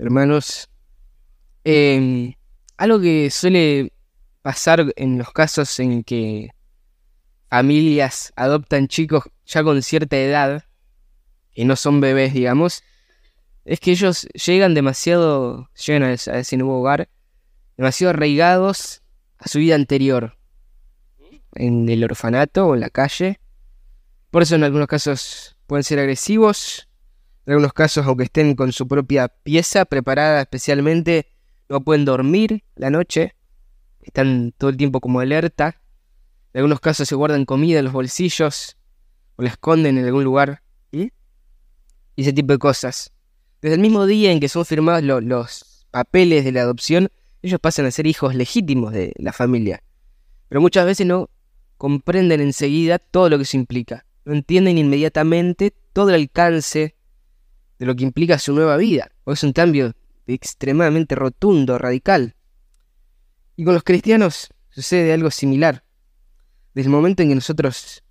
hermanos. Algo que suele pasar en los casos en que familias adoptan chicos ya con cierta edad, y no son bebés, digamos, es que ellos llegan a ese nuevo hogar, demasiado arraigados a su vida anterior, en el orfanato o en la calle. Por eso en algunos casos pueden ser agresivos, en algunos casos, aunque estén con su propia pieza preparada especialmente, no pueden dormir la noche, están todo el tiempo como alerta. En algunos casos se guardan comida en los bolsillos o la esconden en algún lugar, y ese tipo de cosas. Desde el mismo día en que son firmados los papeles de la adopción, ellos pasan a ser hijos legítimos de la familia. Pero muchas veces no comprenden enseguida todo lo que eso implica. No entienden inmediatamente todo el alcance de lo que implica su nueva vida. O es un cambio extremadamente rotundo, radical. Y con los cristianos sucede algo similar. Desde el momento en que nosotros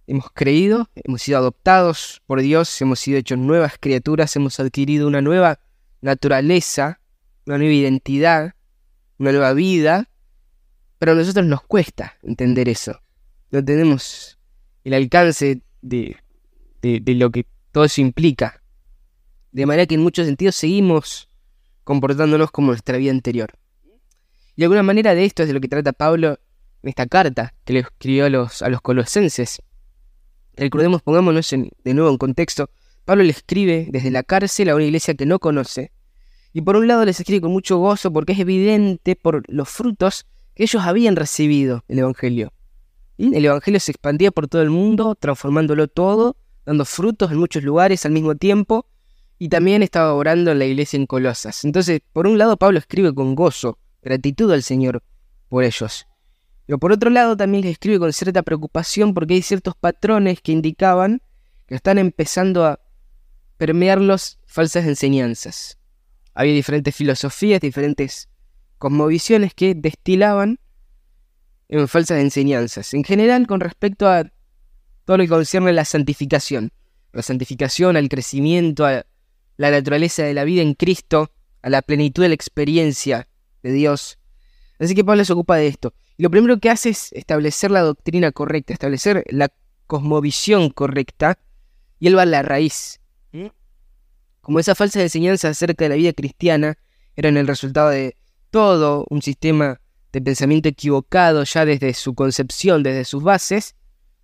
hemos creído, hemos sido adoptados por Dios, hemos sido hechos nuevas criaturas, hemos adquirido una nueva naturaleza, una nueva identidad, una nueva vida, pero a nosotros nos cuesta entender eso. No tenemos el alcance de lo que todo eso implica. De manera que en muchos sentidos seguimos comportándonos como nuestra vida anterior. Y de alguna manera de esto es de lo que trata Pablo en esta carta que le escribió a los colosenses. Recordemos, pongámonos de nuevo en contexto. Pablo le escribe desde la cárcel a una iglesia que no conoce. Y por un lado les escribe con mucho gozo porque es evidente por los frutos que ellos habían recibido el Evangelio. ¿Y? El Evangelio se expandía por todo el mundo, transformándolo todo, dando frutos en muchos lugares al mismo tiempo. Y también estaba orando en la iglesia en Colosas. Entonces, por un lado, Pablo escribe con gozo, gratitud al Señor por ellos. Pero por otro lado, también les escribe con cierta preocupación porque hay ciertos patrones que indicaban que están empezando a permearlos falsas enseñanzas. Había diferentes filosofías, diferentes cosmovisiones que destilaban en falsas enseñanzas. En general, con respecto a todo lo que concierne a la santificación. La santificación, al crecimiento, a la naturaleza de la vida en Cristo, a la plenitud de la experiencia de Dios. Así que Pablo se ocupa de esto. Y lo primero que hace es establecer la doctrina correcta, establecer la cosmovisión correcta, y él va a la raíz. Como esas falsas enseñanzas acerca de la vida cristiana eran el resultado de todo un sistema de pensamiento equivocado ya desde su concepción, desde sus bases,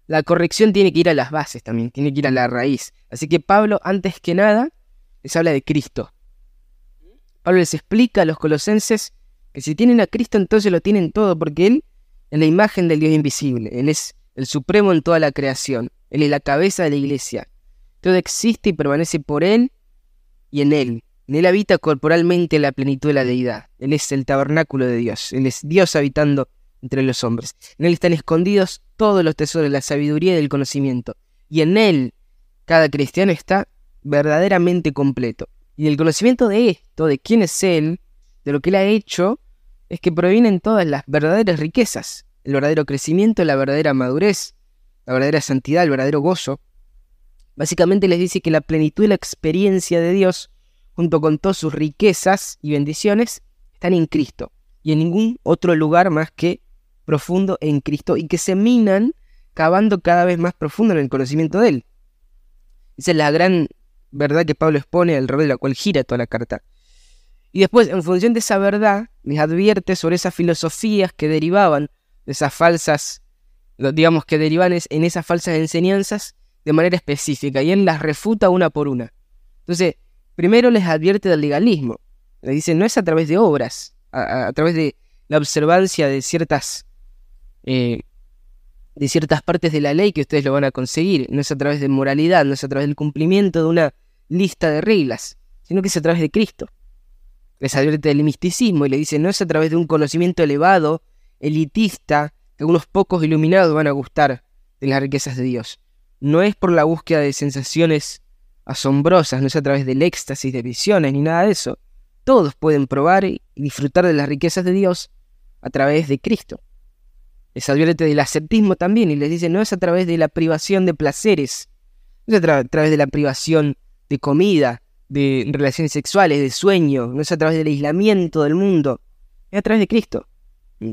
la corrección tiene que ir a las bases también, tiene que ir a la raíz. Así que Pablo, antes que nada, les habla de Cristo. Pablo les explica a los colosenses que si tienen a Cristo entonces lo tienen todo, porque Él es la imagen del Dios invisible, Él es el supremo en toda la creación, Él es la cabeza de la iglesia. Todo existe y permanece por Él y en Él. En Él habita corporalmente la plenitud de la deidad. Él es el tabernáculo de Dios, Él es Dios habitando entre los hombres. En Él están escondidos todos los tesoros de la sabiduría y del conocimiento. Y en Él cada cristiano está verdaderamente completo. Y el conocimiento de esto, de quién es Él, de lo que Él ha hecho, es que provienen todas las verdaderas riquezas, el verdadero crecimiento, la verdadera madurez, la verdadera santidad, el verdadero gozo. Básicamente les dice que la plenitud y la experiencia de Dios, junto con todas sus riquezas y bendiciones, están en Cristo, y en ningún otro lugar más que profundo en Cristo, y que se minan cavando cada vez más profundo en el conocimiento de Él. Esa es la gran verdad que Pablo expone, alrededor de la cual gira toda la carta. Y después, en función de esa verdad, les advierte sobre esas filosofías que derivaban de esas falsas, digamos que derivan en esas falsas enseñanzas de manera específica, y él las refuta una por una. Entonces, primero les advierte del legalismo. Les dice, no es a través de obras, a través de la observancia de ciertas partes de la ley que ustedes lo van a conseguir. No es a través de moralidad, no es a través del cumplimiento de una lista de reglas, sino que es a través de Cristo. Les advierte del misticismo y le dice, no es a través de un conocimiento elevado, elitista, que unos pocos iluminados van a gustar de las riquezas de Dios. No es por la búsqueda de sensaciones asombrosas, no es a través del éxtasis de visiones ni nada de eso. Todos pueden probar y disfrutar de las riquezas de Dios a través de Cristo. Les advierte del ascetismo también y les dice, no es a través de la privación de placeres, no es a través de la privación de comida, de relaciones sexuales, de sueño, no es a través del aislamiento del mundo, es a través de Cristo.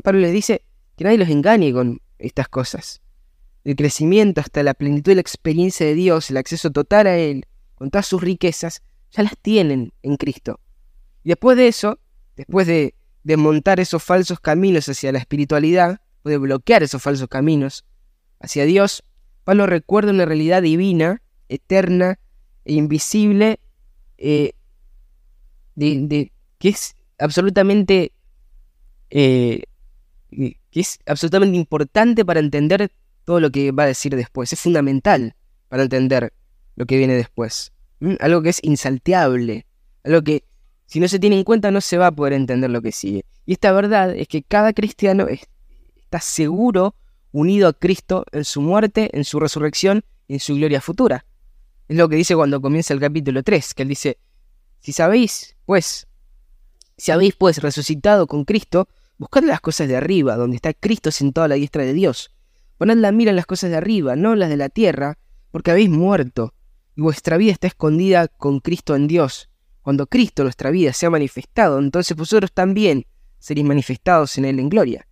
Pablo les dice que nadie los engañe con estas cosas. El crecimiento hasta la plenitud de la experiencia de Dios, el acceso total a Él, con todas sus riquezas, ya las tienen en Cristo. Y después de eso, después de desmontar esos falsos caminos hacia la espiritualidad, o de bloquear esos falsos caminos hacia Dios, Pablo recuerda una realidad divina, eterna e invisible, que es absolutamente importante para entender todo lo que va a decir después. Es fundamental para entender lo que viene después. Algo que es insalteable, algo que si no se tiene en cuenta no se va a poder entender lo que sigue. Y esta verdad es que cada cristiano está seguro unido a Cristo en su muerte, en su resurrección y en su gloria futura. Es lo que dice cuando comienza el capítulo 3, que él dice: si habéis pues resucitado con Cristo, buscad las cosas de arriba, donde está Cristo sentado a la diestra de Dios. Poned la mira en las cosas de arriba, no en las de la tierra, porque habéis muerto, y vuestra vida está escondida con Cristo en Dios. Cuando Cristo, nuestra vida, sea manifestado, entonces vosotros también seréis manifestados en Él en gloria.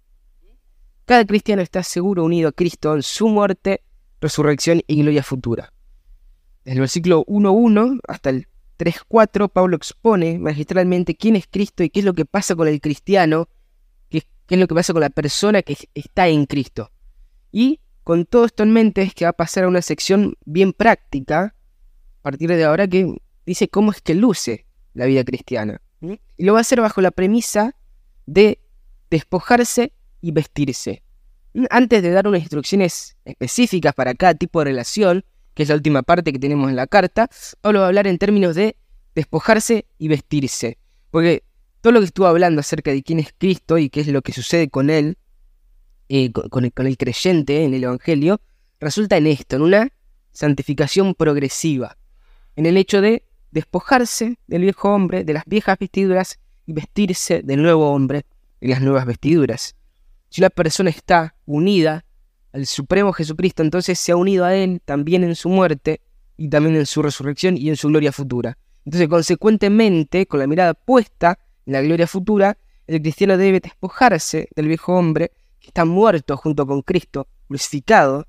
Cada cristiano está seguro unido a Cristo en su muerte, resurrección y gloria futura. Desde el versículo 1.1 hasta el 3.4, Pablo expone magistralmente quién es Cristo y qué es lo que pasa con el cristiano, qué es lo que pasa con la persona que está en Cristo. Y con todo esto en mente es que va a pasar a una sección bien práctica, a partir de ahora, que dice cómo es que luce la vida cristiana. Y lo va a hacer bajo la premisa de despojarse y vestirse. Antes de dar unas instrucciones específicas para cada tipo de relación, que es la última parte que tenemos en la carta, Pablo va a hablar en términos de despojarse y vestirse. Porque todo lo que estuvo hablando acerca de quién es Cristo y qué es lo que sucede con él, con el creyente en el Evangelio, resulta en esto, en una santificación progresiva, en el hecho de despojarse del viejo hombre, de las viejas vestiduras, y vestirse del nuevo hombre, de las nuevas vestiduras. Si una persona está unida al Supremo Jesucristo, entonces se ha unido a Él también en su muerte, y también en su resurrección y en su gloria futura. Entonces, consecuentemente, con la mirada puesta en la gloria futura, el cristiano debe despojarse del viejo hombre, que está muerto junto con Cristo, crucificado,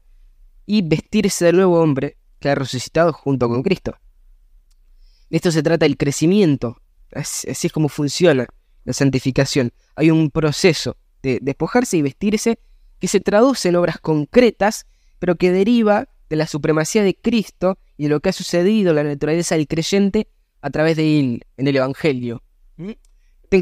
y vestirse del nuevo hombre, que ha resucitado junto con Cristo. De esto se trata el crecimiento. Así es como funciona la santificación. Hay un proceso de despojarse y vestirse que se traduce en obras concretas, pero que deriva de la supremacía de Cristo y de lo que ha sucedido en la naturaleza del creyente a través de él, en el Evangelio.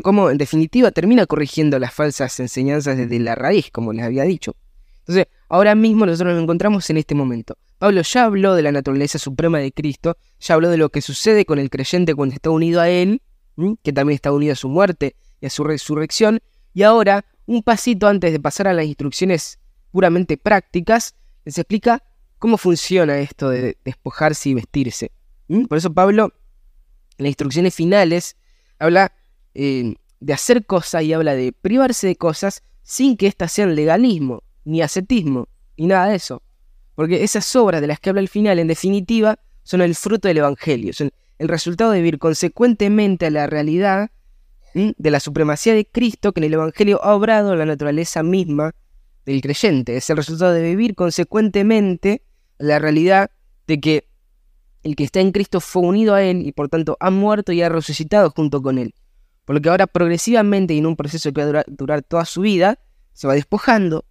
Como, en definitiva, termina corrigiendo las falsas enseñanzas desde la raíz, como les había dicho. Entonces, ahora mismo nosotros nos encontramos en este momento. Pablo ya habló de la naturaleza suprema de Cristo, ya habló de lo que sucede con el creyente cuando está unido a Él, que también está unido a su muerte y a su resurrección, y ahora, un pasito antes de pasar a las instrucciones puramente prácticas, les explica cómo funciona esto de despojarse y vestirse. Por eso Pablo, en las instrucciones finales, habla de hacer cosas y habla de privarse de cosas sin que éstas sean legalismo, ni ascetismo, ni nada de eso. Porque esas obras de las que habla al final, en definitiva, son el fruto del Evangelio, son el resultado de vivir consecuentemente a la realidad de la supremacía de Cristo que en el Evangelio ha obrado en la naturaleza misma del creyente. Es el resultado de vivir consecuentemente a la realidad de que el que está en Cristo fue unido a Él y por tanto ha muerto y ha resucitado junto con Él. Por lo que ahora progresivamente y en un proceso que va a durar toda su vida, se va despojando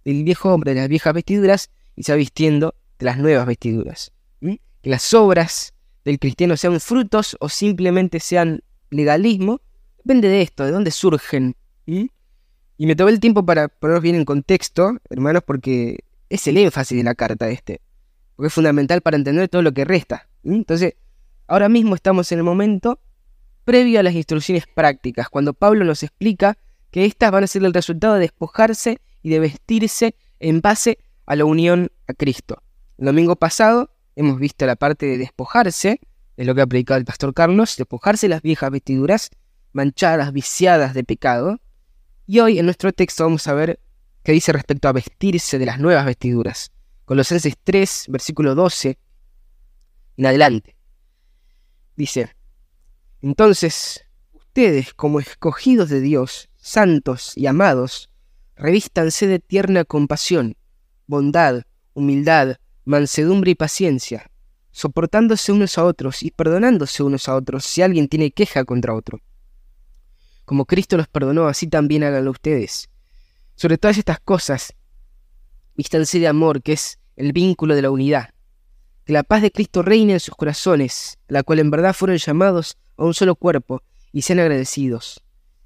del viejo hombre, de las viejas vestiduras, y se va vistiendo de las nuevas vestiduras. Que las obras del cristiano sean frutos o simplemente sean legalismo, depende de esto, de dónde surgen. Y me tomé el tiempo para ponerlos bien en contexto, hermanos, porque es el énfasis de la carta porque es fundamental para entender todo lo que resta. Entonces, ahora mismo estamos en el momento previo a las instrucciones prácticas, cuando Pablo nos explica que estas van a ser el resultado de despojarse y de vestirse en base a la unión a Cristo. El domingo pasado hemos visto la parte de despojarse, es lo que ha predicado el pastor Carlos, despojarse las viejas vestiduras manchadas, viciadas de pecado. Y hoy en nuestro texto vamos a ver qué dice respecto a vestirse de las nuevas vestiduras. Colosenses 3, versículo 12 en adelante. Dice: Entonces, ustedes, como escogidos de Dios, santos y amados, revístanse de tierna compasión, bondad, humildad, mansedumbre y paciencia, soportándose unos a otros y perdonándose unos a otros si alguien tiene queja contra otro. Como Cristo los perdonó, así también háganlo ustedes. Sobre todas estas cosas, vístanse de amor, que es el vínculo de la unidad. Que la paz de Cristo reine en sus corazones, la cual en verdad fueron llamados a un solo cuerpo, y sean agradecidos.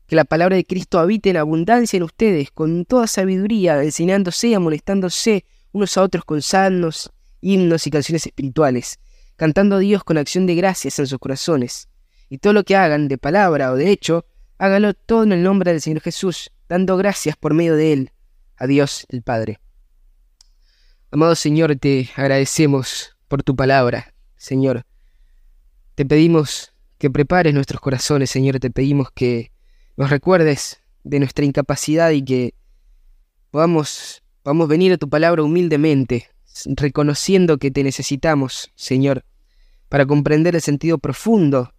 Que la palabra de Cristo habite en abundancia en ustedes, con toda sabiduría, enseñándose y amonestándose unos a otros con salmos, himnos y canciones espirituales, cantando a Dios con acción de gracias en sus corazones. Y todo lo que hagan, de palabra o de hecho, háganlo todo en el nombre del Señor Jesús, dando gracias por medio de Él, a Dios el Padre. Amado Señor, te agradecemos por tu palabra, Señor. Te pedimos que prepares nuestros corazones, Señor. Te pedimos que nos recuerdes de nuestra incapacidad y que podamos venir a tu palabra humildemente, reconociendo que te necesitamos, Señor, para comprender el sentido profundo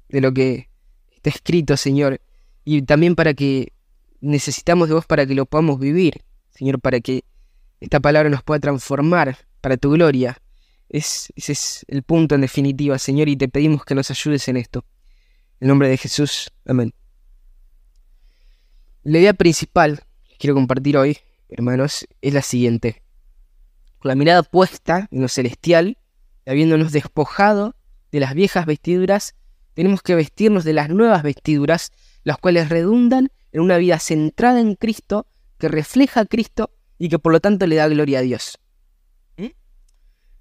de lo que está escrito, Señor, y también para que necesitamos de vos para que lo podamos vivir, Señor, para que esta palabra nos pueda transformar para tu gloria. Ese es el punto en definitiva, Señor, y te pedimos que nos ayudes en esto. En el nombre de Jesús, amén. La idea principal que quiero compartir hoy, hermanos, es la siguiente. Con la mirada puesta en lo celestial, habiéndonos despojado de las viejas vestiduras, tenemos que vestirnos de las nuevas vestiduras, las cuales redundan en una vida centrada en Cristo, que refleja a Cristo y que por lo tanto le da gloria a Dios.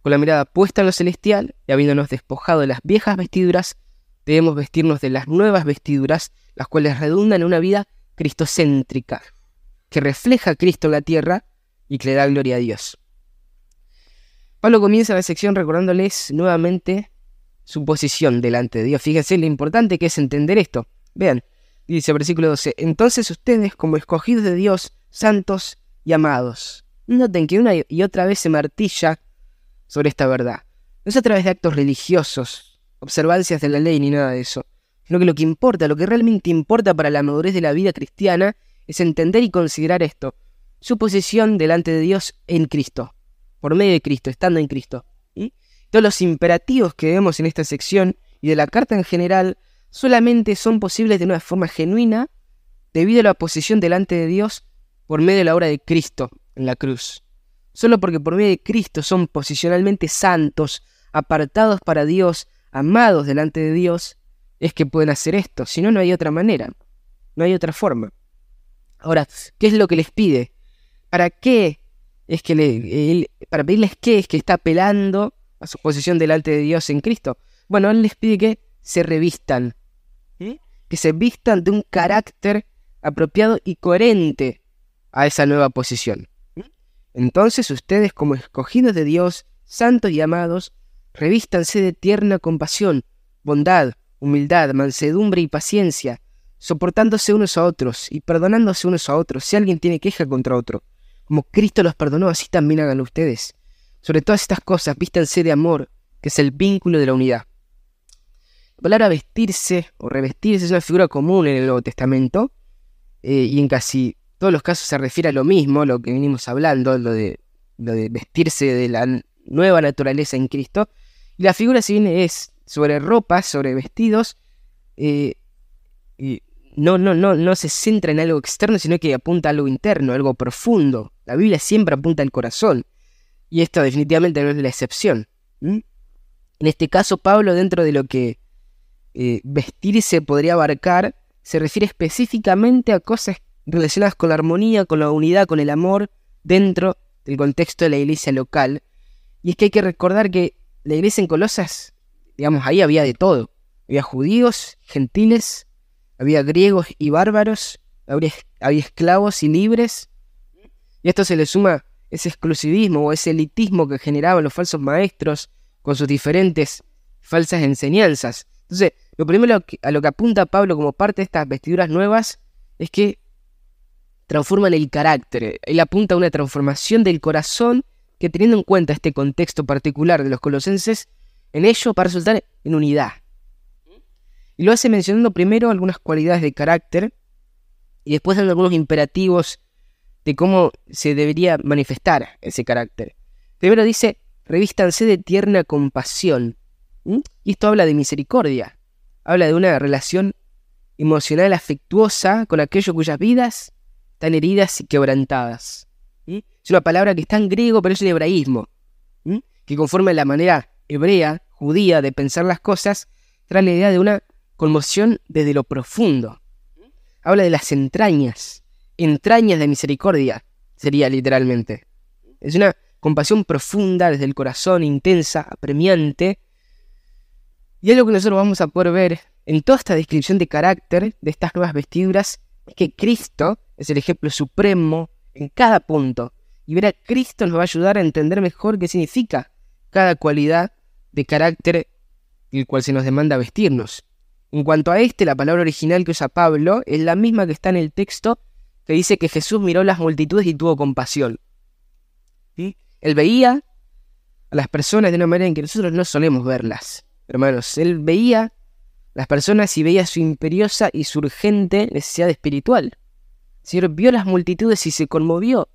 Con la mirada puesta en lo celestial y habiéndonos despojado de las viejas vestiduras, debemos vestirnos de las nuevas vestiduras, las cuales redundan en una vida cristocéntrica, que refleja a Cristo en la tierra y que le da gloria a Dios. Pablo comienza la sección recordándoles nuevamente su posición delante de Dios. Fíjense lo importante que es entender esto. Vean, dice versículo 12, entonces ustedes, como escogidos de Dios, santos y amados. Noten que una y otra vez se martilla sobre esta verdad. No es a través de actos religiosos, observancias de la ley ni nada de eso, sino que lo que importa, lo que realmente importa para la madurez de la vida cristiana es entender y considerar esto, su posición delante de Dios en Cristo, por medio de Cristo, estando en Cristo. Todos los imperativos que vemos en esta sección y de la carta en general solamente son posibles de una forma genuina debido a la posición delante de Dios por medio de la obra de Cristo en la cruz. Solo porque por medio de Cristo son posicionalmente santos, apartados para Dios, amados delante de Dios, es que pueden hacer esto. Si no, no hay otra manera, no hay otra forma. Ahora, ¿qué es lo que les pide? ¿Para qué es que para pedirles qué es que está apelando a su posición delante de Dios en Cristo? Bueno, Él les pide que se revistan, que se vistan de un carácter apropiado y coherente a esa nueva posición. Entonces ustedes, como escogidos de Dios, santos y amados, revístanse de tierna compasión, bondad, humildad, mansedumbre y paciencia, soportándose unos a otros y perdonándose unos a otros si alguien tiene queja contra otro. Como Cristo los perdonó, así también háganlo ustedes. Sobre todas estas cosas, vístanse de amor, que es el vínculo de la unidad. La palabra vestirse o revestirse es una figura común en el Nuevo Testamento, y en casi todos los casos se refiere a lo mismo, lo que venimos hablando, lo de vestirse de la nueva naturaleza en Cristo. Y la figura, si bien es sobre ropas, sobre vestidos, y no se centra en algo externo, sino que apunta a algo interno, algo profundo. La Biblia siempre apunta al corazón, y esto definitivamente no es la excepción. En este caso, Pablo, dentro de lo que vestirse podría abarcar, se refiere específicamente a cosas relacionadas con la armonía, con la unidad, con el amor, dentro del contexto de la iglesia local. Y es que hay que recordar que la iglesia en Colosas, digamos, ahí había de todo. Había judíos, gentiles, había griegos y bárbaros, había esclavos y libres. Y a esto se le suma ese exclusivismo o ese elitismo que generaban los falsos maestros con sus diferentes falsas enseñanzas. Entonces, lo primero a lo que apunta Pablo como parte de estas vestiduras nuevas es que transforman el carácter. Él apunta a una transformación del corazón que, teniendo en cuenta este contexto particular de los colosenses, en ello va a resultar en unidad. Y lo hace mencionando primero algunas cualidades de carácter y después dando algunos imperativos de cómo se debería manifestar ese carácter. Primero dice, revístanse de tierna compasión. Y esto habla de misericordia. Habla de una relación emocional afectuosa con aquellos cuyas vidas están heridas y quebrantadas. Es una palabra que está en griego, pero es un hebraísmo, que conforme a la manera hebrea, judía, de pensar las cosas, trae la idea de una conmoción desde lo profundo. Habla de las entrañas de misericordia, sería literalmente. Es una compasión profunda desde el corazón, intensa, apremiante. Y es lo que nosotros vamos a poder ver en toda esta descripción de carácter de estas nuevas vestiduras, es que Cristo es el ejemplo supremo en cada punto. Y ver a Cristo nos va a ayudar a entender mejor qué significa cada cualidad de carácter el cual se nos demanda vestirnos. En cuanto a la palabra original que usa Pablo es la misma que está en el texto que dice que Jesús miró las multitudes y tuvo compasión. ¿Sí? Él veía a las personas de una manera en que nosotros no solemos verlas. Hermanos, él veía a las personas y veía su imperiosa y su urgente necesidad espiritual. El Señor vio las multitudes y se conmovió.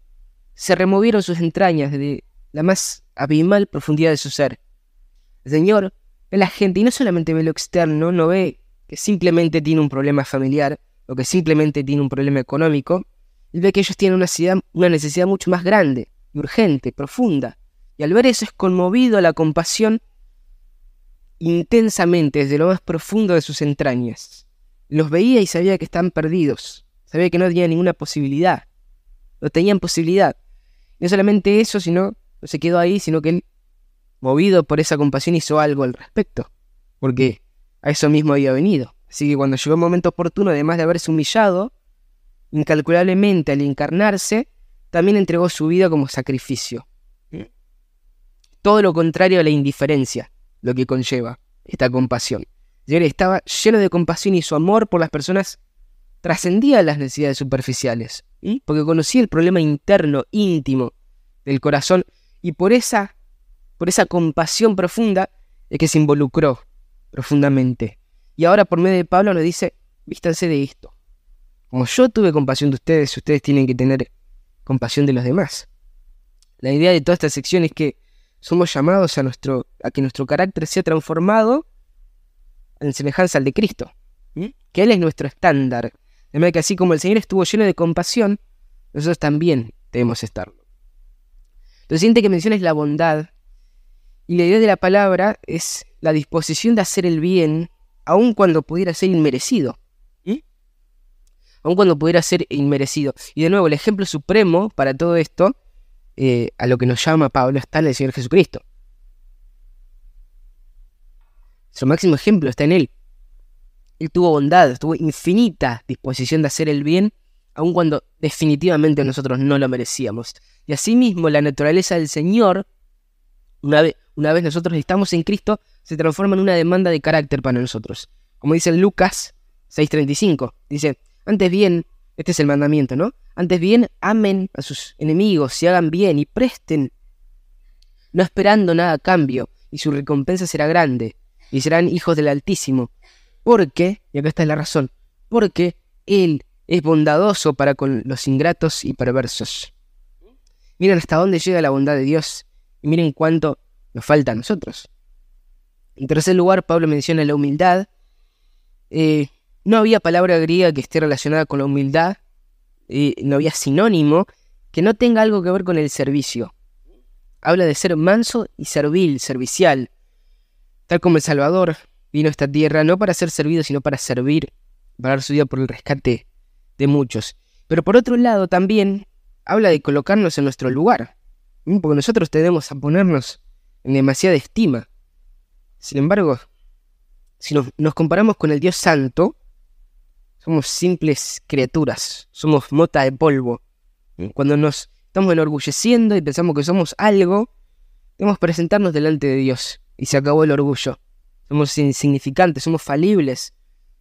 Se removieron sus entrañas de la más abismal profundidad de su ser. El Señor ve a la gente y no solamente ve lo externo, no ve que simplemente tiene un problema familiar o que simplemente tiene un problema económico. Él ve que ellos tienen una necesidad mucho más grande, urgente, profunda. Y al ver eso es conmovido a la compasión intensamente desde lo más profundo de sus entrañas. Los veía y sabía que estaban perdidos. Sabía que no tenían ninguna posibilidad. No tenían posibilidad. No solamente eso, no se quedó ahí, sino que él, movido por esa compasión, hizo algo al respecto. Porque a eso mismo había venido. Así que cuando llegó el momento oportuno, además de haberse humillado incalculablemente al encarnarse, también entregó su vida como sacrificio. Todo lo contrario a la indiferencia, lo que conlleva esta compasión. Él estaba lleno de compasión y su amor por las personas trascendía las necesidades superficiales, porque conocía el problema interno, íntimo del corazón, y por esa compasión profunda es que se involucró profundamente. Y ahora por medio de Pablo nos dice, vístanse de esto. Como yo tuve compasión de ustedes, ustedes tienen que tener compasión de los demás. La idea de toda esta sección es que somos llamados a que nuestro carácter sea transformado en semejanza al de Cristo, que Él es nuestro estándar. De manera que así como el Señor estuvo lleno de compasión, nosotros también debemos estarlo. Lo siguiente que menciona es la bondad. Y la idea de la palabra es la disposición de hacer el bien, aun cuando pudiera ser inmerecido. Aun cuando pudiera ser inmerecido. Y de nuevo, el ejemplo supremo para todo esto, a lo que nos llama Pablo, está en el Señor Jesucristo. Su máximo ejemplo está en Él. Él tuvo bondad, tuvo infinita disposición de hacer el bien, aun cuando definitivamente nosotros no lo merecíamos. Y asimismo, la naturaleza del Señor, una vez nosotros estamos en Cristo, se transforma en una demanda de carácter para nosotros. Como dice en Lucas 6:35, dice, antes bien, este es el mandamiento, ¿no? Antes bien, amen a sus enemigos y hagan bien y presten, no esperando nada a cambio, y su recompensa será grande, y serán hijos del Altísimo. Porque, y acá está la razón, porque Él es bondadoso para con los ingratos y perversos. Miren hasta dónde llega la bondad de Dios, y miren cuánto nos falta a nosotros. En tercer lugar, Pablo menciona la humildad. No había palabra griega que esté relacionada con la humildad, no había sinónimo que no tenga algo que ver con el servicio. Habla de ser manso y servil, servicial, tal como el Salvador vino a esta tierra no para ser servido, sino para servir, para dar su vida por el rescate de muchos. Pero por otro lado también habla de colocarnos en nuestro lugar, porque nosotros tendemos a ponernos en demasiada estima. Sin embargo, si nos comparamos con el Dios Santo, somos simples criaturas, somos mota de polvo. Cuando nos estamos enorgulleciendo y pensamos que somos algo, debemos presentarnos delante de Dios y se acabó el orgullo. Somos insignificantes, somos falibles,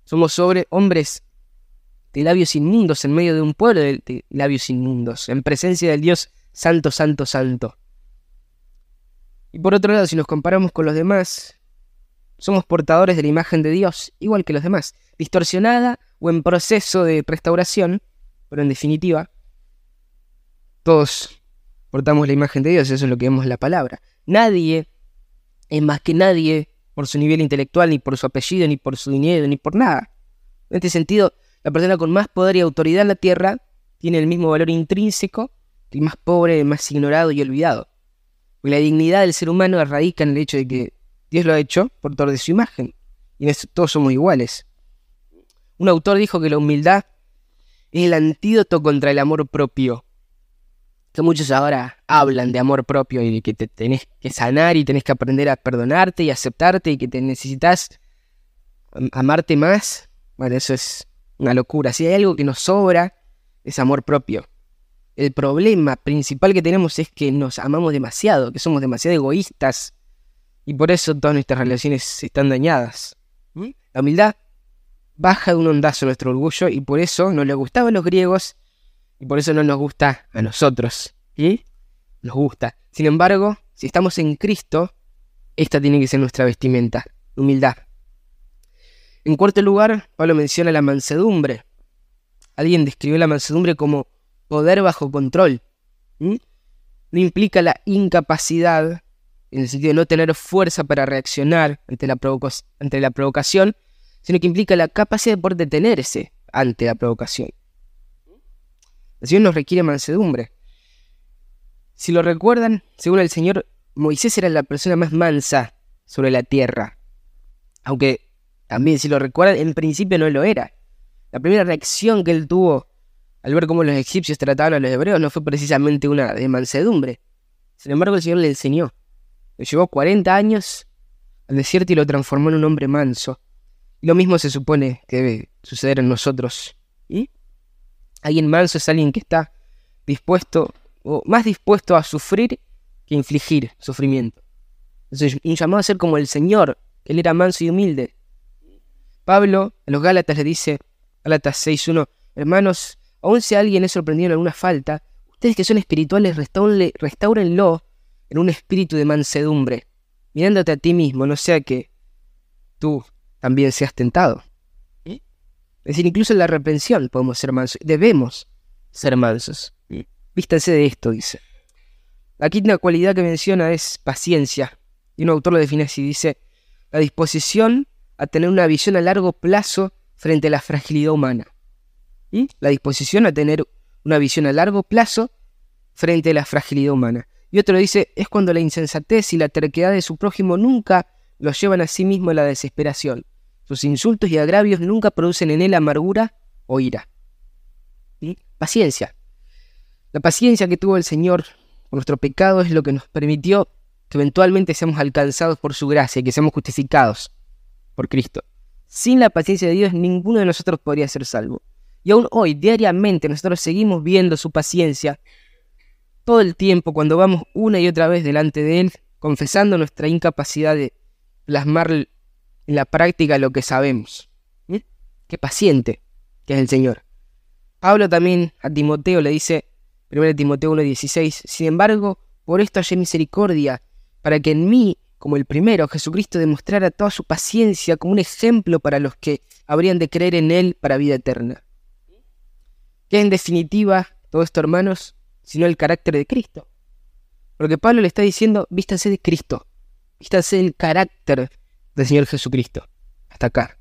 somos hombres de labios inmundos en medio de un pueblo de labios inmundos, en presencia del Dios Santo, Santo, Santo. Y por otro lado, si nos comparamos con los demás, somos portadores de la imagen de Dios, igual que los demás, distorsionada o en proceso de restauración, pero en definitiva, todos portamos la imagen de Dios, eso es lo que vemos en la palabra. Nadie es más que nadie por su nivel intelectual, ni por su apellido, ni por su dinero, ni por nada. En este sentido, la persona con más poder y autoridad en la tierra tiene el mismo valor intrínseco que el más pobre, el más ignorado y olvidado. Porque la dignidad del ser humano radica en el hecho de que Dios lo ha hecho portador de su imagen. Y en eso todos somos iguales. Un autor dijo que la humildad es el antídoto contra el amor propio. Que muchos ahora hablan de amor propio y de que te tenés que sanar y tenés que aprender a perdonarte y aceptarte y que te necesitas amarte más. Bueno, eso es una locura. Si hay algo que nos sobra, es amor propio. El problema principal que tenemos es que nos amamos demasiado, que somos demasiado egoístas y por eso todas nuestras relaciones están dañadas. La humildad baja de un ondazo nuestro orgullo y por eso no les gustaba a los griegos y por eso no nos gusta a nosotros. Nos gusta. Sin embargo, si estamos en Cristo, esta tiene que ser nuestra vestimenta, humildad. En cuarto lugar, Pablo menciona la mansedumbre. Alguien describió la mansedumbre como poder bajo control. No implica la incapacidad, en el sentido de no tener fuerza para reaccionar ante la provocación, sino que implica la capacidad de poder detenerse ante la provocación. El Señor nos requiere mansedumbre. Si lo recuerdan, según el Señor, Moisés era la persona más mansa sobre la tierra. Aunque también, si lo recuerdan, en principio no lo era. La primera reacción que él tuvo al ver cómo los egipcios trataban a los hebreos no fue precisamente una de mansedumbre. Sin embargo, el Señor le enseñó. Le llevó 40 años al desierto y lo transformó en un hombre manso. Y lo mismo se supone que debe suceder en nosotros. Alguien manso es alguien que está dispuesto, o más dispuesto a sufrir que a infligir sufrimiento. Entonces, un llamado a ser como el Señor, que Él era manso y humilde. Pablo a los Gálatas le dice, Gálatas 6:1, hermanos, aun si alguien es sorprendido en alguna falta, ustedes que son espirituales, restáurenlo en un espíritu de mansedumbre, mirándote a ti mismo, no sea que tú también seas tentado. Es decir, incluso en la reprensión podemos ser mansos, debemos ser mansos. Vístanse de esto, dice. La quinta cualidad que menciona es paciencia, y un autor lo define así, dice, la disposición a tener una visión a largo plazo frente a la fragilidad humana. La disposición a tener una visión a largo plazo frente a la fragilidad humana. Y otro dice, es cuando la insensatez y la terquedad de su prójimo nunca los llevan a sí mismo a la desesperación. Sus insultos y agravios nunca producen en él amargura o ira. Paciencia. La paciencia que tuvo el Señor por nuestro pecado es lo que nos permitió que eventualmente seamos alcanzados por su gracia y que seamos justificados por Cristo. Sin la paciencia de Dios, ninguno de nosotros podría ser salvo. Y aún hoy, diariamente, nosotros seguimos viendo su paciencia todo el tiempo cuando vamos una y otra vez delante de Él, confesando nuestra incapacidad de plasmar en la práctica lo que sabemos. Qué paciente que es el Señor. Pablo también a Timoteo le dice, 1 Timoteo 1:16, sin embargo, por esto hallé misericordia, para que en mí, como el primero, Jesucristo demostrara toda su paciencia como un ejemplo para los que habrían de creer en Él para vida eterna. ¿Qué es en definitiva todo esto, hermanos, sino el carácter de Cristo? Porque Pablo le está diciendo, vístanse de Cristo, vístanse del carácter del Señor Jesucristo. Hasta acá.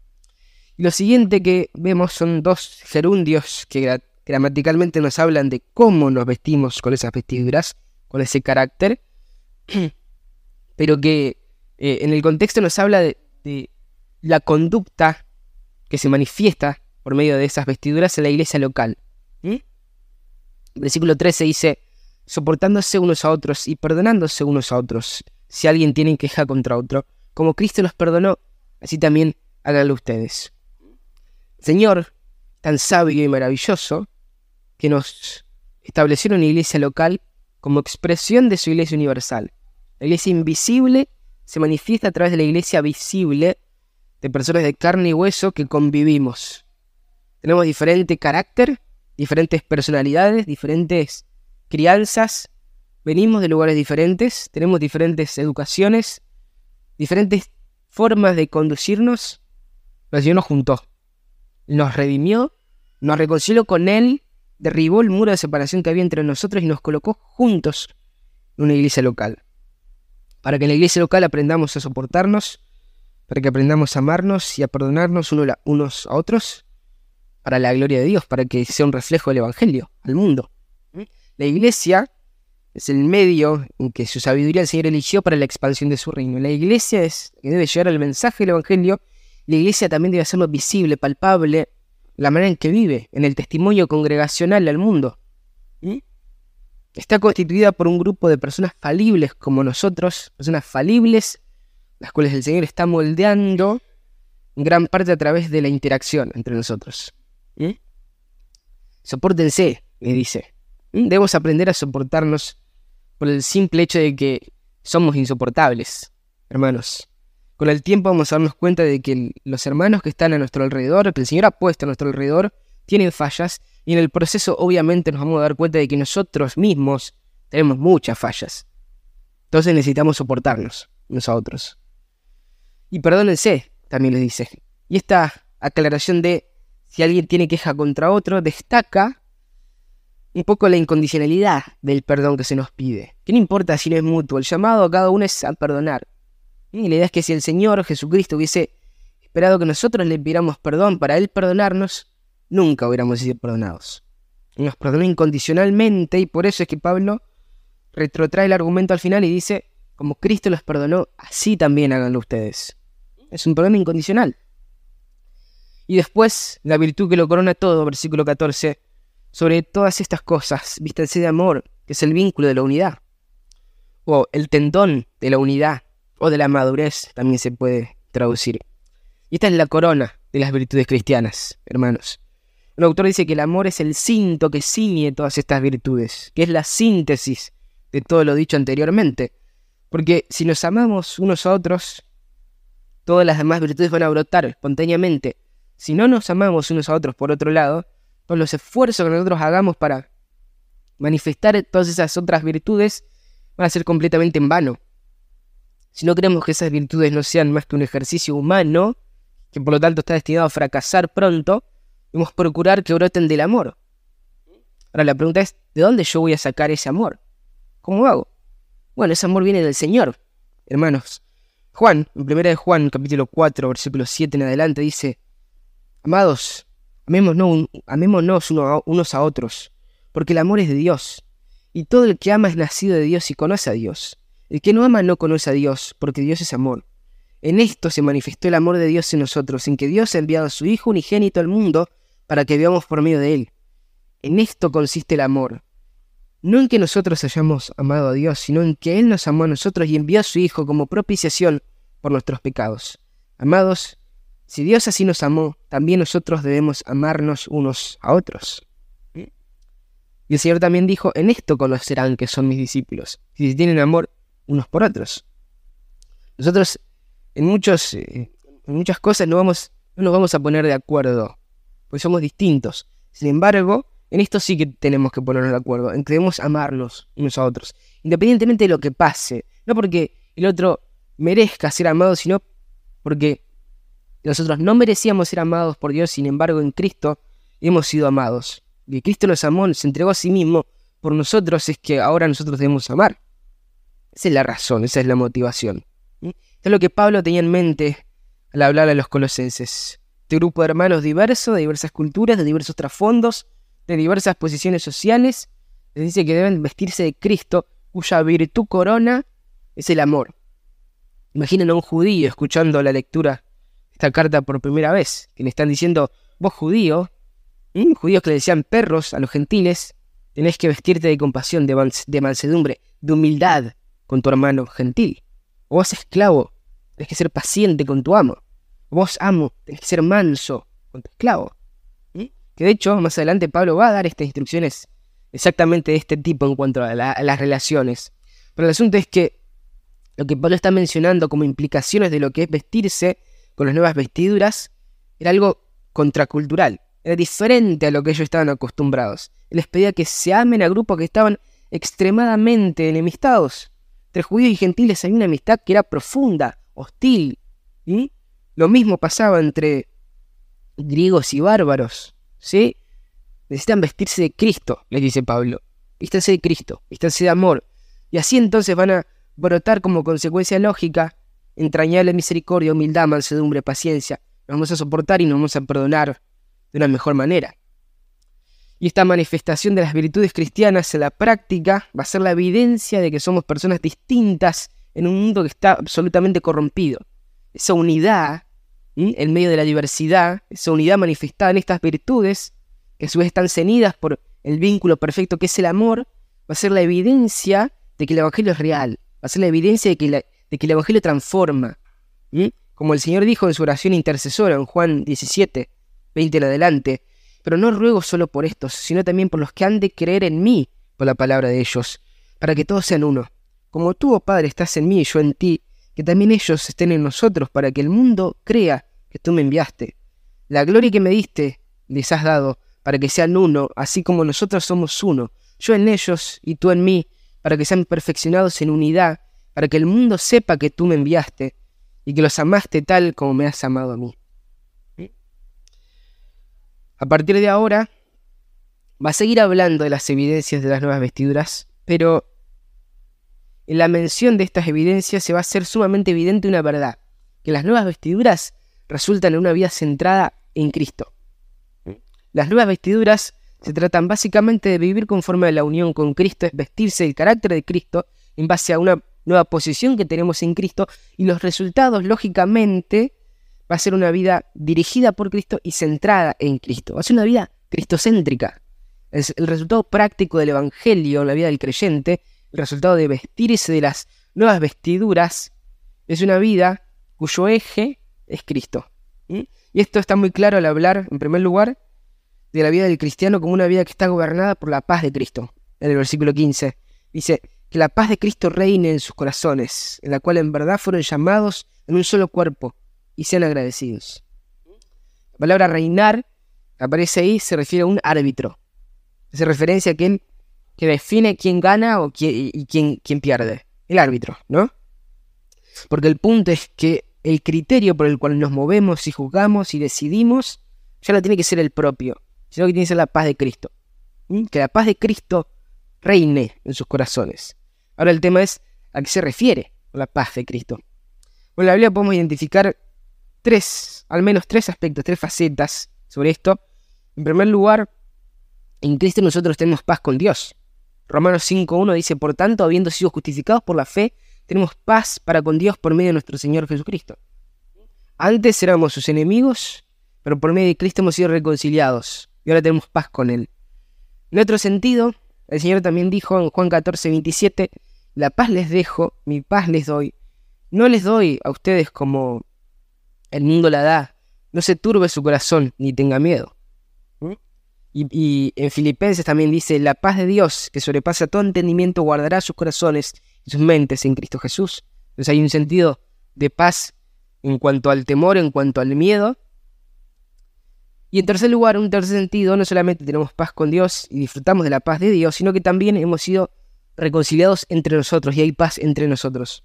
Y lo siguiente que vemos son dos gerundios que gramaticalmente nos hablan de cómo nos vestimos con esas vestiduras, con ese carácter, pero que en el contexto nos habla de la conducta que se manifiesta por medio de esas vestiduras en la iglesia local. Versículo 13 dice, soportándose unos a otros y perdonándose unos a otros, si alguien tiene queja contra otro, como Cristo los perdonó, así también háganlo ustedes. Señor, tan sabio y maravilloso, que nos estableció una iglesia local como expresión de su iglesia universal. La iglesia invisible se manifiesta a través de la iglesia visible de personas de carne y hueso que convivimos. Tenemos diferente carácter, diferentes personalidades, diferentes crianzas, venimos de lugares diferentes, tenemos diferentes educaciones, diferentes formas de conducirnos, el Señor nos juntó, nos redimió, nos reconcilió con Él, derribó el muro de separación que había entre nosotros y nos colocó juntos en una iglesia local. Para que en la iglesia local aprendamos a soportarnos, para que aprendamos a amarnos y a perdonarnos unos a otros, para la gloria de Dios, para que sea un reflejo del Evangelio al mundo. La iglesia es el medio en que su sabiduría el Señor eligió para la expansión de su reino. La iglesia es que debe llevar el mensaje del Evangelio. La iglesia también debe hacerlo visible, palpable, la manera en que vive, en el testimonio congregacional al mundo. Está constituida por un grupo de personas falibles como nosotros, personas falibles, las cuales el Señor está moldeando en gran parte a través de la interacción entre nosotros. Sopórtense, le dice. Debemos aprender a soportarnos por el simple hecho de que somos insoportables, hermanos. Con el tiempo vamos a darnos cuenta de que los hermanos que están a nuestro alrededor, que el Señor ha puesto a nuestro alrededor, tienen fallas, y en el proceso obviamente nos vamos a dar cuenta de que nosotros mismos tenemos muchas fallas. Entonces necesitamos soportarnos unos a otros. Y perdónense, también les dice. Y esta aclaración de si alguien tiene queja contra otro, destaca un poco la incondicionalidad del perdón que se nos pide. Que no importa si no es mutuo, el llamado a cada uno es a perdonar. Y la idea es que si el Señor Jesucristo hubiese esperado que nosotros le pidiéramos perdón para Él perdonarnos, nunca hubiéramos sido perdonados. Nos perdonó incondicionalmente, y por eso es que Pablo retrotrae el argumento al final y dice, como Cristo los perdonó, así también háganlo ustedes. Es un perdón incondicional. Y después, la virtud que lo corona todo, versículo 14, sobre todas estas cosas, vístanse de amor, que es el vínculo de la unidad, o el tendón de la unidad, o de la madurez, también se puede traducir. Y esta es la corona de las virtudes cristianas, hermanos. Un autor dice que el amor es el cinto que ciñe todas estas virtudes, que es la síntesis de todo lo dicho anteriormente. Porque si nos amamos unos a otros, todas las demás virtudes van a brotar espontáneamente. Si no nos amamos unos a otros por otro lado, todos los esfuerzos que nosotros hagamos para manifestar todas esas otras virtudes van a ser completamente en vano. Si no queremos que esas virtudes no sean más que un ejercicio humano, que por lo tanto está destinado a fracasar pronto, debemos procurar que broten del amor. Ahora la pregunta es, ¿de dónde yo voy a sacar ese amor? ¿Cómo hago? Bueno, ese amor viene del Señor, hermanos. Juan, en 1 Juan, capítulo 4, versículo 7 en adelante, dice, amados, amémonos unos a otros, porque el amor es de Dios, y todo el que ama es nacido de Dios y conoce a Dios. El que no ama no conoce a Dios, porque Dios es amor. En esto se manifestó el amor de Dios en nosotros, en que Dios ha enviado a su Hijo unigénito al mundo para que vivamos por medio de Él. En esto consiste el amor. No en que nosotros hayamos amado a Dios, sino en que Él nos amó a nosotros y envió a su Hijo como propiciación por nuestros pecados. Amados, si Dios así nos amó, también nosotros debemos amarnos unos a otros. Y el Señor también dijo, en esto conocerán que son mis discípulos, si tienen amor unos por otros. Nosotros en muchas cosas no nos vamos a poner de acuerdo, porque somos distintos. Sin embargo, en esto sí que tenemos que ponernos de acuerdo, en que debemos amarnos unos a otros, independientemente de lo que pase. No porque el otro merezca ser amado, sino porque nosotros no merecíamos ser amados por Dios, sin embargo en Cristo hemos sido amados. Y Cristo nos amó, nos entregó a sí mismo por nosotros, es que ahora nosotros debemos amar. Esa es la razón, esa es la motivación. Esto es lo que Pablo tenía en mente al hablar a los colosenses. Este grupo de hermanos diverso, de diversas culturas, de diversos trasfondos, de diversas posiciones sociales, les dice que deben vestirse de Cristo, cuya virtud corona es el amor. Imaginen a un judío escuchando la lectura de esta carta por primera vez, que le están diciendo, vos judíos que le decían perros a los gentiles, tenés que vestirte de compasión, de mansedumbre, de humildad con tu hermano gentil. O vos esclavo, tenés que ser paciente con tu amo. O vos amo, tenés que ser manso con tu esclavo. Que de hecho, más adelante Pablo va a dar estas instrucciones exactamente de este tipo en cuanto a las relaciones. Pero el asunto es que lo que Pablo está mencionando como implicaciones de lo que es vestirse con las nuevas vestiduras era algo contracultural. Era diferente a lo que ellos estaban acostumbrados. Él les pedía que se amen a grupos que estaban extremadamente enemistados. Entre judíos y gentiles había una amistad que era profunda, hostil. ¿Mm? Lo mismo pasaba entre griegos y bárbaros, ¿sí? Necesitan vestirse de Cristo, les dice Pablo. Vístanse de Cristo, vístanse de amor. Y así entonces van a brotar como consecuencia lógica entrañable misericordia, humildad, mansedumbre, paciencia. Nos vamos a soportar y nos vamos a perdonar de una mejor manera. Y esta manifestación de las virtudes cristianas en la práctica va a ser la evidencia de que somos personas distintas en un mundo que está absolutamente corrompido. Esa unidad, en medio de la diversidad, esa unidad manifestada en estas virtudes, que a su vez están ceñidas por el vínculo perfecto que es el amor, va a ser la evidencia de que el Evangelio es real, va a ser la evidencia de que el Evangelio transforma. Como el Señor dijo en su oración intercesora en Juan 17, 20 en adelante, pero no ruego solo por estos, sino también por los que han de creer en mí por la palabra de ellos, para que todos sean uno. Como tú, oh Padre, estás en mí y yo en ti, que también ellos estén en nosotros, para que el mundo crea que tú me enviaste. La gloria que me diste les has dado, para que sean uno, así como nosotros somos uno, yo en ellos y tú en mí, para que sean perfeccionados en unidad, para que el mundo sepa que tú me enviaste, y que los amaste tal como me has amado a mí. A partir de ahora, va a seguir hablando de las evidencias de las nuevas vestiduras, pero en la mención de estas evidencias se va a hacer sumamente evidente una verdad, que las nuevas vestiduras resultan en una vida centrada en Cristo. Las nuevas vestiduras se tratan básicamente de vivir conforme a la unión con Cristo, es vestirse del carácter de Cristo en base a una nueva posición que tenemos en Cristo, y los resultados, lógicamente, va a ser una vida dirigida por Cristo y centrada en Cristo. Va a ser una vida cristocéntrica. Es el resultado práctico del Evangelio en la vida del creyente, el resultado de vestirse de las nuevas vestiduras, es una vida cuyo eje es Cristo. Y esto está muy claro al hablar, en primer lugar, de la vida del cristiano como una vida que está gobernada por la paz de Cristo. En el versículo 15 dice que la paz de Cristo reine en sus corazones, en la cual en verdad fueron llamados en un solo cuerpo, y sean agradecidos. La palabra reinar aparece ahí, se refiere a un árbitro. Hace referencia a aquel que define quién gana y quién pierde. El árbitro, ¿no? Porque el punto es que el criterio por el cual nos movemos y juzgamos y decidimos ya no tiene que ser el propio, sino que tiene que ser la paz de Cristo. Que la paz de Cristo reine en sus corazones. Ahora el tema es a qué se refiere con la paz de Cristo. Bueno, en la Biblia podemos identificar al menos tres aspectos, tres facetas sobre esto. En primer lugar, en Cristo nosotros tenemos paz con Dios. Romanos 5.1 dice, por tanto, habiendo sido justificados por la fe, tenemos paz para con Dios por medio de nuestro Señor Jesucristo. Antes éramos sus enemigos, pero por medio de Cristo hemos sido reconciliados y ahora tenemos paz con Él. En otro sentido, el Señor también dijo en Juan 14.27, la paz les dejo, mi paz les doy. No les doy a ustedes como el mundo la da. No se turbe su corazón ni tenga miedo. Y en Filipenses también dice, la paz de Dios, que sobrepasa todo entendimiento, guardará sus corazones y sus mentes en Cristo Jesús. Entonces hay un sentido de paz en cuanto al temor, en cuanto al miedo. Y en tercer lugar, un tercer sentido, no solamente tenemos paz con Dios y disfrutamos de la paz de Dios, sino que también hemos sido reconciliados entre nosotros y hay paz entre nosotros.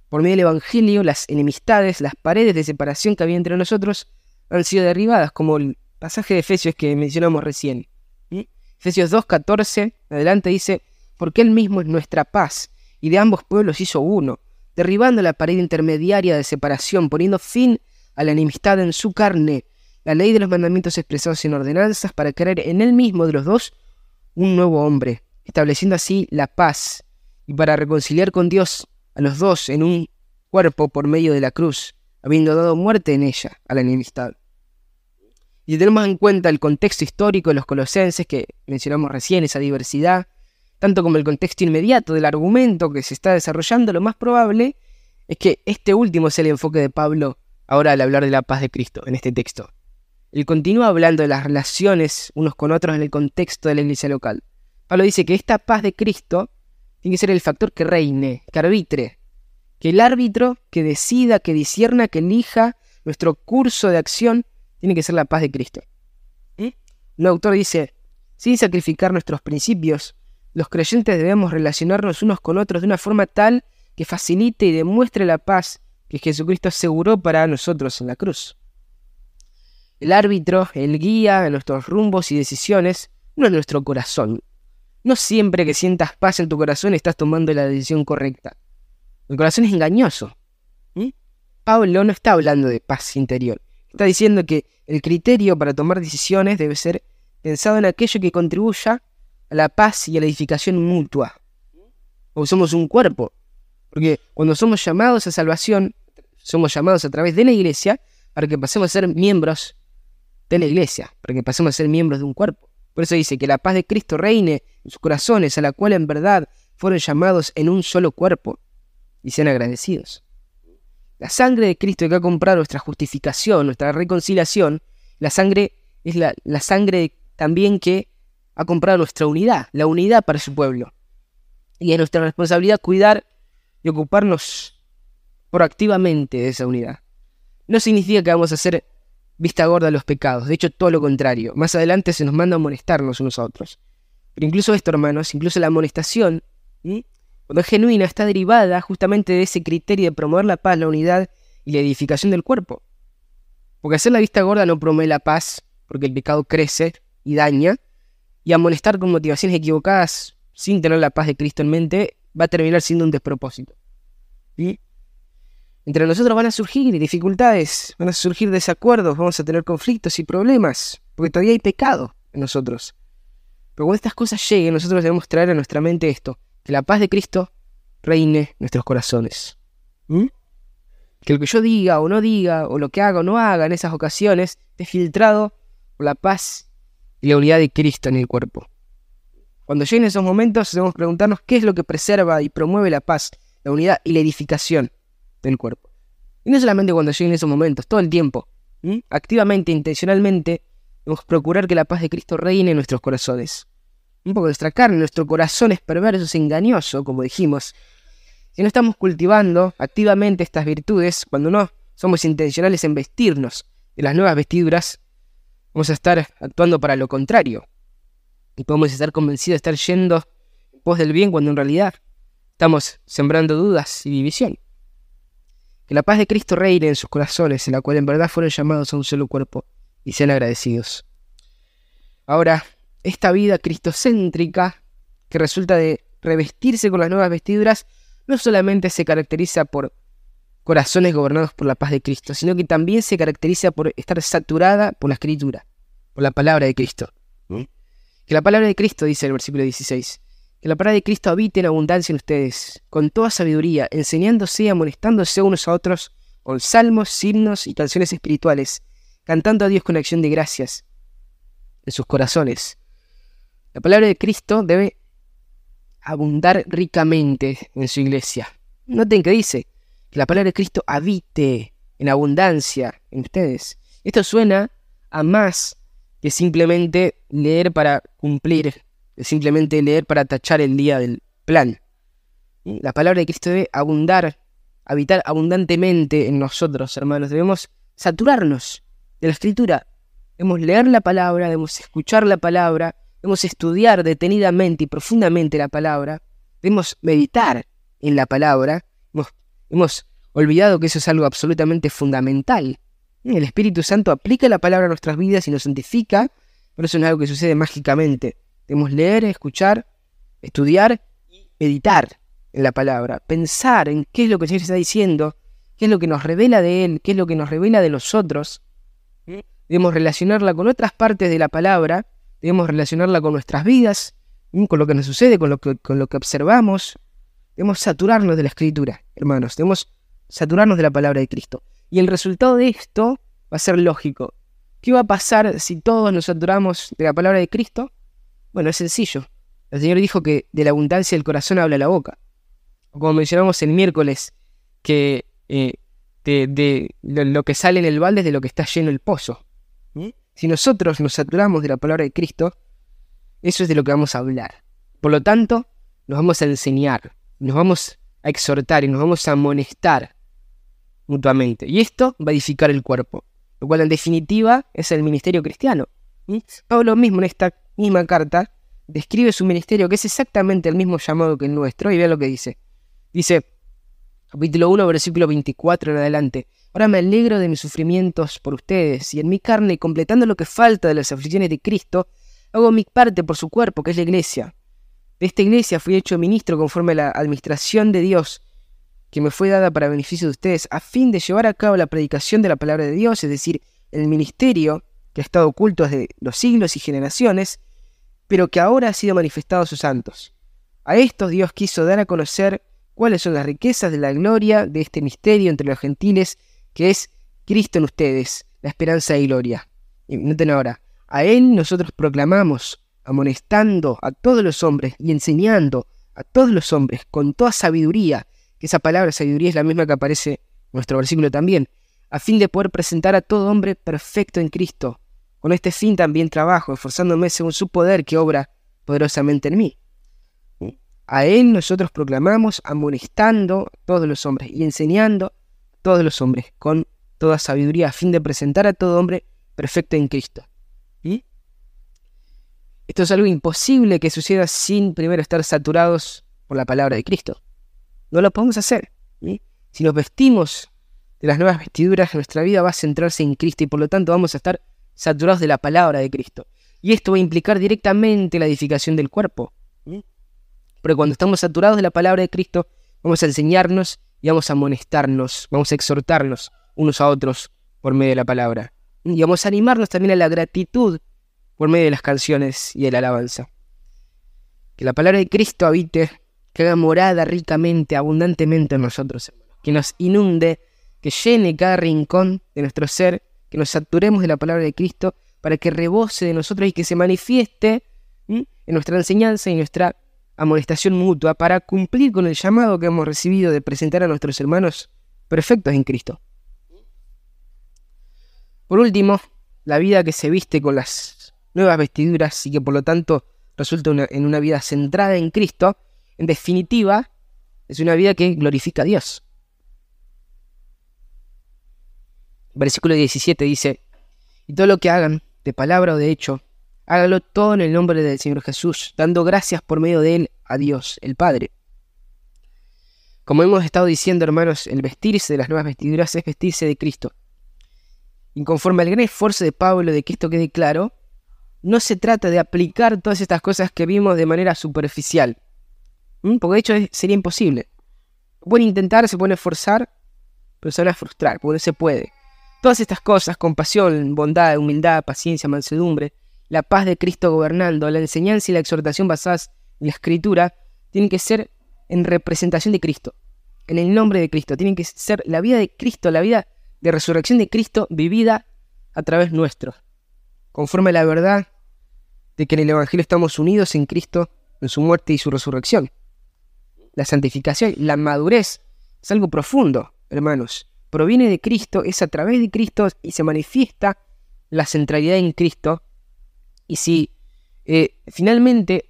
Por medio del Evangelio, las enemistades, las paredes de separación que había entre nosotros han sido derribadas, como el pasaje de Efesios que mencionamos recién. Efesios 2.14, adelante dice, porque Él mismo es nuestra paz, y de ambos pueblos hizo uno, derribando la pared intermediaria de separación, poniendo fin a la enemistad en su carne, la ley de los mandamientos expresados en ordenanzas, para crear en Él mismo de los dos un nuevo hombre, estableciendo así la paz, y para reconciliar con Dios a los dos en un cuerpo por medio de la cruz, habiendo dado muerte en ella a la enemistad. Y si tenemos en cuenta el contexto histórico de los colosenses que mencionamos recién, esa diversidad, tanto como el contexto inmediato del argumento que se está desarrollando, lo más probable es que este último sea el enfoque de Pablo ahora al hablar de la paz de Cristo en este texto. Él continúa hablando de las relaciones unos con otros en el contexto de la iglesia local. Pablo dice que esta paz de Cristo tiene que ser el factor que reine, que arbitre, que el árbitro que decida, que discierna, que elija nuestro curso de acción, tiene que ser la paz de Cristo. Un autor dice, sin sacrificar nuestros principios, los creyentes debemos relacionarnos unos con otros de una forma tal que facilite y demuestre la paz que Jesucristo aseguró para nosotros en la cruz. El árbitro, el guía de nuestros rumbos y decisiones, no es nuestro corazón. No siempre que sientas paz en tu corazón estás tomando la decisión correcta. El corazón es engañoso. Pablo no está hablando de paz interior. Está diciendo que el criterio para tomar decisiones debe ser pensado en aquello que contribuya a la paz y a la edificación mutua. O somos un cuerpo. Porque cuando somos llamados a salvación, somos llamados a través de la iglesia para que pasemos a ser miembros de la iglesia, para que pasemos a ser miembros de un cuerpo. Por eso dice que la paz de Cristo reine en sus corazones, a la cual en verdad fueron llamados en un solo cuerpo, y sean agradecidos. La sangre de Cristo que ha comprado nuestra justificación, nuestra reconciliación, la sangre es la sangre también que ha comprado nuestra unidad, la unidad para su pueblo. Y es nuestra responsabilidad cuidar y ocuparnos proactivamente de esa unidad. No significa que vamos a hacer vista gorda a los pecados, de hecho todo lo contrario. Más adelante se nos manda a amonestarnos unos a otros. Pero incluso esto, hermanos, incluso la amonestación, cuando es genuina, está derivada justamente de ese criterio de promover la paz, la unidad y la edificación del cuerpo. Porque hacer la vista gorda no promueve la paz, porque el pecado crece y daña, y amonestar con motivaciones equivocadas sin tener la paz de Cristo en mente va a terminar siendo un despropósito. Entre nosotros van a surgir dificultades, van a surgir desacuerdos, vamos a tener conflictos y problemas, porque todavía hay pecado en nosotros. Pero cuando estas cosas lleguen, nosotros debemos traer a nuestra mente esto: que la paz de Cristo reine en nuestros corazones. Que lo que yo diga o no diga, o lo que haga o no haga en esas ocasiones, esté filtrado por la paz y la unidad de Cristo en el cuerpo. Cuando lleguen esos momentos, debemos preguntarnos qué es lo que preserva y promueve la paz, la unidad y la edificación del cuerpo. Y no solamente cuando lleguen esos momentos, todo el tiempo. Activamente, intencionalmente, debemos procurar que la paz de Cristo reine en nuestros corazones. Un poco nuestra carne, nuestro corazón es perverso, es engañoso, como dijimos. Si no estamos cultivando activamente estas virtudes, cuando no somos intencionales en vestirnos de las nuevas vestiduras, vamos a estar actuando para lo contrario. Y podemos estar convencidos de estar yendo en pos del bien cuando en realidad estamos sembrando dudas y división. Que la paz de Cristo reine en sus corazones, en la cual en verdad fueron llamados a un solo cuerpo, y sean agradecidos. Ahora, esta vida cristocéntrica, que resulta de revestirse con las nuevas vestiduras, no solamente se caracteriza por corazones gobernados por la paz de Cristo, sino que también se caracteriza por estar saturada por la Escritura, por la palabra de Cristo. Que la palabra de Cristo, dice el versículo 16, que la palabra de Cristo habite en abundancia en ustedes, con toda sabiduría, enseñándose y amonestándose unos a otros con salmos, himnos y canciones espirituales, cantando a Dios con acción de gracias en sus corazones. La palabra de Cristo debe abundar ricamente en su iglesia. Noten que dice que la palabra de Cristo habite en abundancia en ustedes. Esto suena a más que simplemente leer para cumplir, que simplemente leer para tachar el día del plan. La palabra de Cristo debe habitar abundantemente en nosotros, hermanos. Debemos saturarnos de la Escritura. Debemos leer la palabra, debemos escuchar la palabra, debemos estudiar detenidamente y profundamente la palabra, debemos meditar en la palabra. Hemos olvidado que eso es algo absolutamente fundamental. El Espíritu Santo aplica la palabra a nuestras vidas y nos santifica, pero eso no es algo que sucede mágicamente. Debemos leer, escuchar, estudiar y meditar en la palabra, pensar en qué es lo que el Señor está diciendo, qué es lo que nos revela de Él, qué es lo que nos revela de nosotros. Debemos relacionarla con otras partes de la palabra, debemos relacionarla con nuestras vidas, con lo que nos sucede, con lo que observamos. Debemos saturarnos de la Escritura, hermanos, debemos saturarnos de la palabra de Cristo. Y el resultado de esto va a ser lógico. ¿Qué va a pasar si todos nos saturamos de la palabra de Cristo? Bueno, es sencillo. El Señor dijo que de la abundancia del corazón habla la boca. O como mencionamos el miércoles, que de lo que sale en el balde es de lo que está lleno el pozo. Si nosotros nos saturamos de la palabra de Cristo, eso es de lo que vamos a hablar. Por lo tanto, nos vamos a enseñar, nos vamos a exhortar y nos vamos a amonestar mutuamente. Y esto va a edificar el cuerpo, lo cual en definitiva es el ministerio cristiano. Pablo mismo en esta misma carta describe su ministerio, que es exactamente el mismo llamado que el nuestro, y vean lo que dice. Dice, capítulo 1, versículo 24 en adelante. Ahora me alegro de mis sufrimientos por ustedes, y en mi carne, completando lo que falta de las aflicciones de Cristo, hago mi parte por su cuerpo, que es la iglesia. De esta iglesia fui hecho ministro conforme a la administración de Dios, que me fue dada para beneficio de ustedes, a fin de llevar a cabo la predicación de la palabra de Dios, es decir, el ministerio que ha estado oculto desde los siglos y generaciones, pero que ahora ha sido manifestado a sus santos. A estos Dios quiso dar a conocer cuáles son las riquezas de la gloria de este misterio entre los gentiles, que es Cristo en ustedes, la esperanza de gloria. Y noten ahora, a Él nosotros proclamamos, amonestando a todos los hombres y enseñando a todos los hombres con toda sabiduría, que esa palabra sabiduría es la misma que aparece en nuestro versículo también, a fin de poder presentar a todo hombre perfecto en Cristo. Con este fin también trabajo, esforzándome según su poder que obra poderosamente en mí. A Él nosotros proclamamos, amonestando a todos los hombres y enseñando a todos los hombres con toda sabiduría, a fin de presentar a todo hombre perfecto en Cristo. Esto es algo imposible que suceda sin primero estar saturados por la palabra de Cristo. No lo podemos hacer. Si nos vestimos de las nuevas vestiduras, nuestra vida va a centrarse en Cristo y por lo tanto vamos a estar saturados de la palabra de Cristo. Y esto va a implicar directamente la edificación del cuerpo. Porque cuando estamos saturados de la palabra de Cristo, vamos a enseñarnos y vamos a amonestarnos, vamos a exhortarnos unos a otros por medio de la palabra. Y vamos a animarnos también a la gratitud por medio de las canciones y de la alabanza. Que la palabra de Cristo habite, que haga morada ricamente, abundantemente en nosotros, hermanos. Que nos inunde, que llene cada rincón de nuestro ser, que nos saturemos de la palabra de Cristo para que rebose de nosotros y que se manifieste en nuestra enseñanza y nuestra amonestación mutua para cumplir con el llamado que hemos recibido de presentar a nuestros hermanos perfectos en Cristo. Por último, la vida que se viste con las nuevas vestiduras y que por lo tanto resulta en una vida centrada en Cristo, en definitiva, es una vida que glorifica a Dios. Versículo 17 dice, y todo lo que hagan, de palabra o de hecho, hágalo todo en el nombre del Señor Jesús, dando gracias por medio de Él a Dios, el Padre. Como hemos estado diciendo, hermanos, el vestirse de las nuevas vestiduras es vestirse de Cristo. Y conforme al gran esfuerzo de Pablo de que esto quede claro, no se trata de aplicar todas estas cosas que vimos de manera superficial. Porque de hecho sería imposible. Pueden intentar, se pueden esforzar, pero se van a frustrar, porque no se puede. Todas estas cosas, compasión, bondad, humildad, paciencia, mansedumbre, la paz de Cristo gobernando, la enseñanza y la exhortación basadas en la Escritura, tienen que ser en representación de Cristo, en el nombre de Cristo. Tienen que ser la vida de Cristo, la vida de resurrección de Cristo vivida a través nuestro, conforme a la verdad de que en el Evangelio estamos unidos en Cristo, en su muerte y su resurrección. La santificación, la madurez, es algo profundo, hermanos. Proviene de Cristo, es a través de Cristo y se manifiesta la centralidad en Cristo. Y si finalmente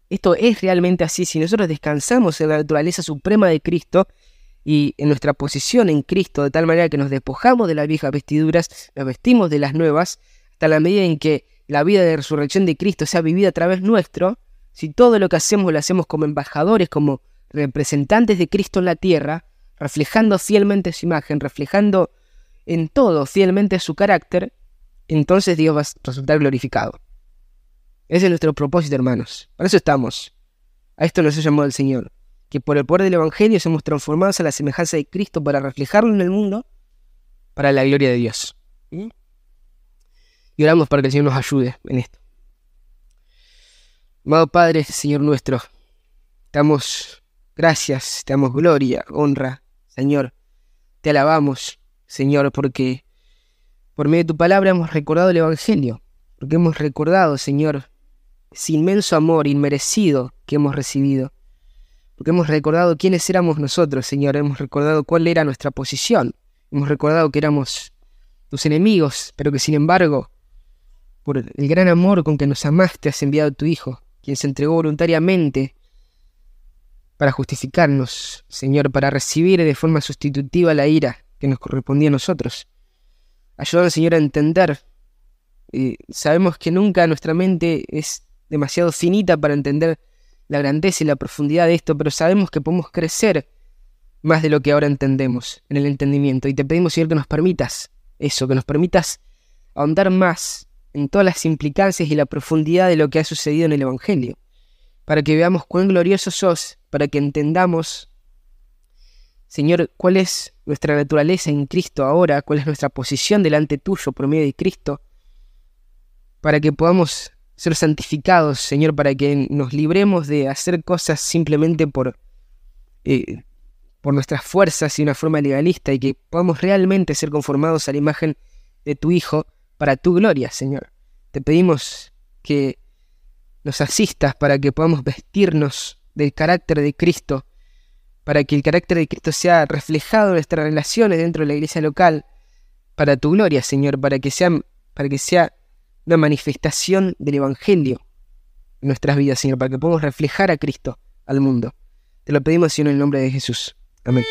esto es realmente así, si nosotros descansamos en la naturaleza suprema de Cristo y en nuestra posición en Cristo, de tal manera que nos despojamos de las viejas vestiduras, nos vestimos de las nuevas, hasta la medida en que la vida de resurrección de Cristo sea vivida a través nuestro, si todo lo que hacemos lo hacemos como embajadores, como representantes de Cristo en la tierra, reflejando fielmente su imagen, reflejando en todo fielmente su carácter, entonces Dios va a resultar glorificado. Ese es nuestro propósito, hermanos. Para eso estamos. A esto nos ha llamado el Señor. Que por el poder del Evangelio somos transformados a la semejanza de Cristo para reflejarlo en el mundo, para la gloria de Dios. Y oramos para que el Señor nos ayude en esto. Amado Padre, Señor nuestro, te damos gracias, te damos gloria, honra, Señor. Te alabamos, Señor, porque por medio de tu palabra hemos recordado el Evangelio, porque hemos recordado, Señor, ese inmenso amor inmerecido que hemos recibido, porque hemos recordado quiénes éramos nosotros, Señor, hemos recordado cuál era nuestra posición, hemos recordado que éramos tus enemigos, pero que sin embargo, por el gran amor con que nos amaste, has enviado a tu Hijo, quien se entregó voluntariamente para justificarnos, Señor, para recibir de forma sustitutiva la ira que nos correspondía a nosotros. Ayúdanos, Señor, a entender. Sabemos que nunca nuestra mente es demasiado finita para entender la grandeza y la profundidad de esto, pero sabemos que podemos crecer más de lo que ahora entendemos, en el entendimiento. Y te pedimos, Señor, que nos permitas eso, que nos permitas ahondar más en todas las implicancias y la profundidad de lo que ha sucedido en el Evangelio, para que veamos cuán glorioso sos, para que entendamos, Señor, cuál es nuestra naturaleza en Cristo ahora, cuál es nuestra posición delante tuyo por medio de Cristo, para que podamos ser santificados, Señor, para que nos libremos de hacer cosas simplemente por nuestras fuerzas y una forma legalista, y que podamos realmente ser conformados a la imagen de tu Hijo para tu gloria, Señor. Te pedimos que nos asistas para que podamos vestirnos del carácter de Cristo, para que el carácter de Cristo sea reflejado en nuestras relaciones dentro de la iglesia local, para tu gloria, Señor, para que sea una manifestación del Evangelio en nuestras vidas, Señor, para que podamos reflejar a Cristo al mundo. Te lo pedimos, Señor, en el nombre de Jesús. Amén.